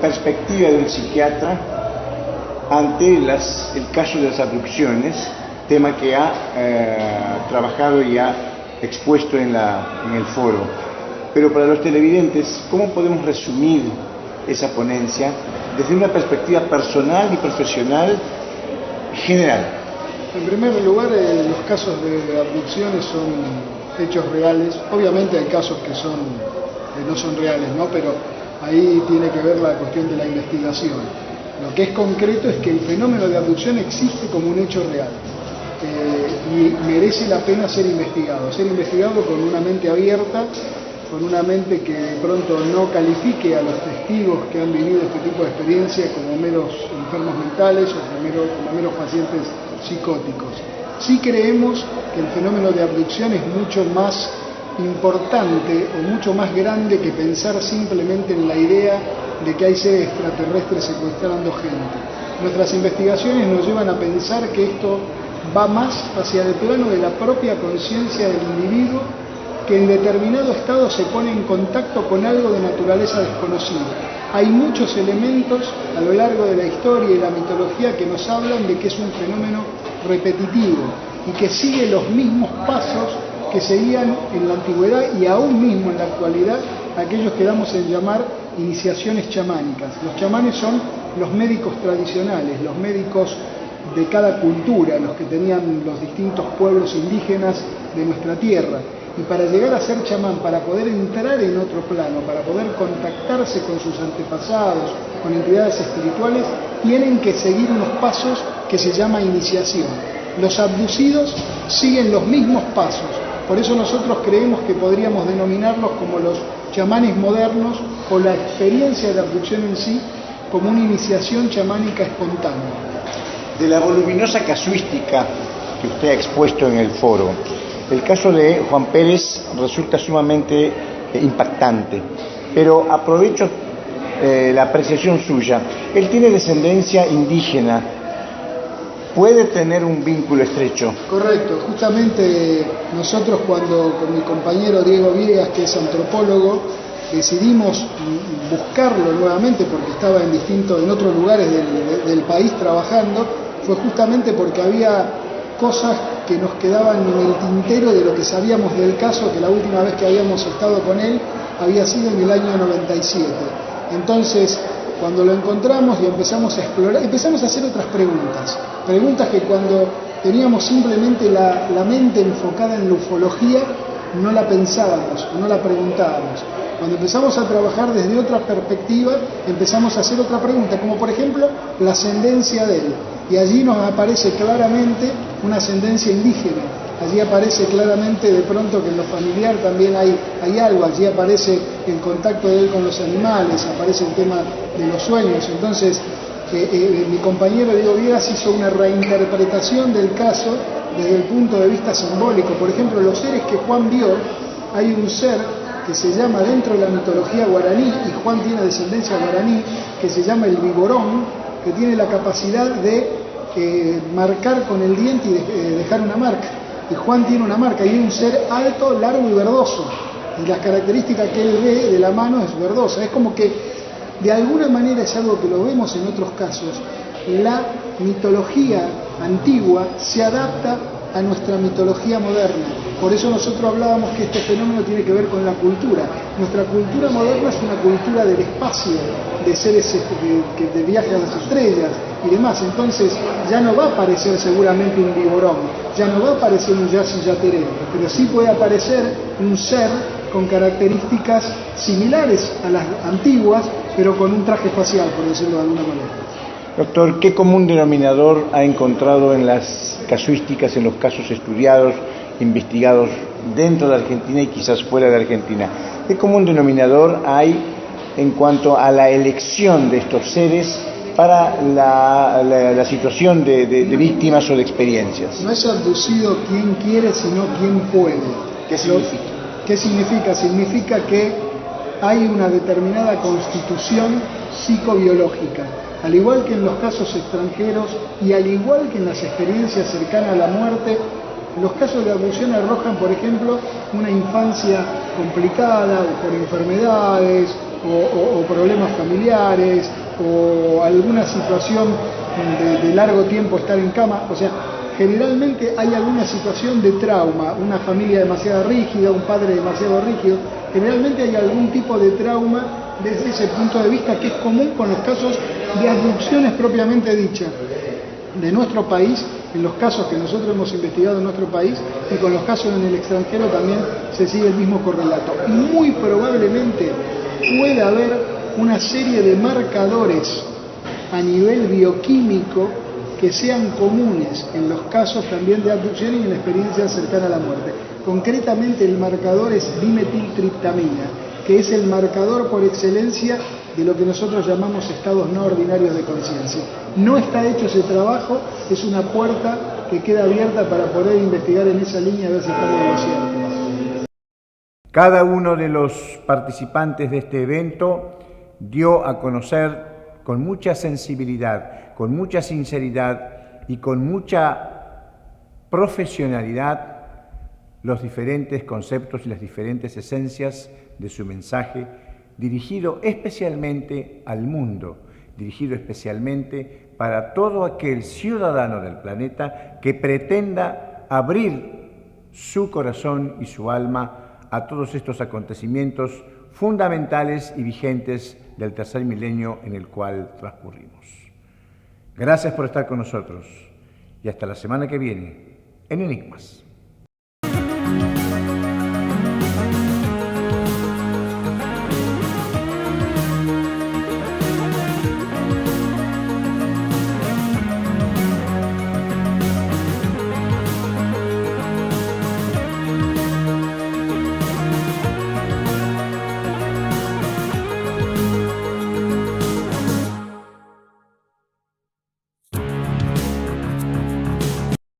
perspectiva del psiquiatra ante el caso de las abducciones, tema que ha trabajado y ha expuesto en el foro. Pero para los televidentes, ¿cómo podemos resumir esa ponencia desde una perspectiva personal y profesional general? En primer lugar, los casos de abducciones son hechos reales. Obviamente hay casos que no son reales, ¿no? Pero ahí tiene que ver la cuestión de la investigación. Lo que es concreto es que el fenómeno de abducción existe como un hecho real y merece la pena ser investigado con una mente abierta, con una mente que de pronto no califique a los testigos que han vivido este tipo de experiencia como meros enfermos mentales o como meros pacientes psicóticos. Sí creemos que el fenómeno de abducción es mucho más importante o mucho más grande que pensar simplemente en la idea de que hay seres extraterrestres secuestrando gente. Nuestras investigaciones nos llevan a pensar que esto va más hacia el plano de la propia conciencia del individuo, que en determinado estado se pone en contacto con algo de naturaleza desconocida. Hay muchos elementos a lo largo de la historia y la mitología que nos hablan de que es un fenómeno repetitivo y que sigue los mismos pasos que seguían en la antigüedad y aún mismo en la actualidad aquellos que damos en llamar iniciaciones chamánicas. Los chamanes son los médicos tradicionales, los médicos de cada cultura, los que tenían los distintos pueblos indígenas de nuestra tierra. Y para llegar a ser chamán, para poder entrar en otro plano, para poder contactarse con sus antepasados, con entidades espirituales, tienen que seguir unos pasos que se llama iniciación. Los abducidos siguen los mismos pasos. Por eso nosotros creemos que podríamos denominarlos como los chamanes modernos o la experiencia de abducción en sí como una iniciación chamánica espontánea. De la voluminosa casuística que usted ha expuesto en el foro, el caso de Juan Pérez resulta sumamente impactante, pero aprovecho la apreciación suya. Él tiene descendencia indígena, puede tener un vínculo estrecho. Correcto, justamente nosotros cuando con mi compañero Diego Viegas, que es antropólogo, decidimos buscarlo nuevamente porque estaba en otros lugares del país trabajando, fue justamente porque había cosas que nos quedaban en el tintero de lo que sabíamos del caso, que la última vez que habíamos estado con él había sido en el año 97. Entonces, cuando lo encontramos y empezamos a explorar, empezamos a hacer otras preguntas que cuando teníamos simplemente la mente enfocada en la ufología, no la pensábamos, no la preguntábamos. Cuando empezamos a trabajar desde otra perspectiva, empezamos a hacer otra pregunta, como por ejemplo la ascendencia de él. Y allí nos aparece claramente una ascendencia indígena. Allí aparece claramente de pronto que en lo familiar también hay algo. Allí aparece el contacto de él con los animales, aparece el tema de los sueños. Entonces, mi compañero Diego Viegas hizo una reinterpretación del caso desde el punto de vista simbólico. Por ejemplo, los seres que Juan vio, hay un ser que se llama dentro de la mitología guaraní, y Juan tiene descendencia guaraní, que se llama el viborón, que tiene la capacidad de marcar con el diente y dejar una marca. Y Juan tiene una marca, y es un ser alto, largo y verdoso. Y las características que él ve de la mano es verdosa. Es como que, de alguna manera, es algo que lo vemos en otros casos, la mitología antigua se adapta a nuestra mitología moderna. Por eso nosotros hablábamos que este fenómeno tiene que ver con la cultura. Nuestra cultura moderna es una cultura del espacio, de seres que de viaje a las estrellas y demás. Entonces ya no va a aparecer seguramente un viborón, ya no va a aparecer un yateré, pero sí puede aparecer un ser con características similares a las antiguas, pero con un traje espacial, por decirlo de alguna manera. Doctor, ¿qué común denominador ha encontrado en las casuísticas, en los casos estudiados, investigados dentro de Argentina y quizás fuera de Argentina? ¿Qué común denominador hay en cuanto a la elección de estos seres para la situación de víctimas o de experiencias? No es abducido quien quiere, sino quien puede. ¿Qué significa? ¿Qué significa? Significa que hay una determinada constitución psicobiológica. Al igual que en los casos extranjeros y al igual que en las experiencias cercanas a la muerte, los casos de abducción arrojan, por ejemplo, una infancia complicada por enfermedades o problemas familiares o alguna situación de largo tiempo estar en cama. O sea, generalmente hay alguna situación de trauma, una familia demasiado rígida, un padre demasiado rígido. Generalmente hay algún tipo de trauma desde ese punto de vista que es común con los casos de abducciones propiamente dichas de nuestro país, en los casos que nosotros hemos investigado en nuestro país, y con los casos en el extranjero también se sigue el mismo correlato. Y muy probablemente puede haber una serie de marcadores a nivel bioquímico que sean comunes en los casos también de abducción y en la experiencia cercana a la muerte. Concretamente el marcador es dimetiltriptamina, que es el marcador por excelencia de lo que nosotros llamamos estados no ordinarios de conciencia. No está hecho ese trabajo, es una puerta que queda abierta para poder investigar en esa línea a ver si estamos en lo cierto. Cada uno de los participantes de este evento dio a conocer con mucha sensibilidad, con mucha sinceridad y con mucha profesionalidad los diferentes conceptos y las diferentes esencias de su mensaje, dirigido especialmente al mundo, dirigido especialmente para todo aquel ciudadano del planeta que pretenda abrir su corazón y su alma a todos estos acontecimientos fundamentales y vigentes del tercer milenio en el cual transcurrimos. Gracias por estar con nosotros y hasta la semana que viene en Enigmas.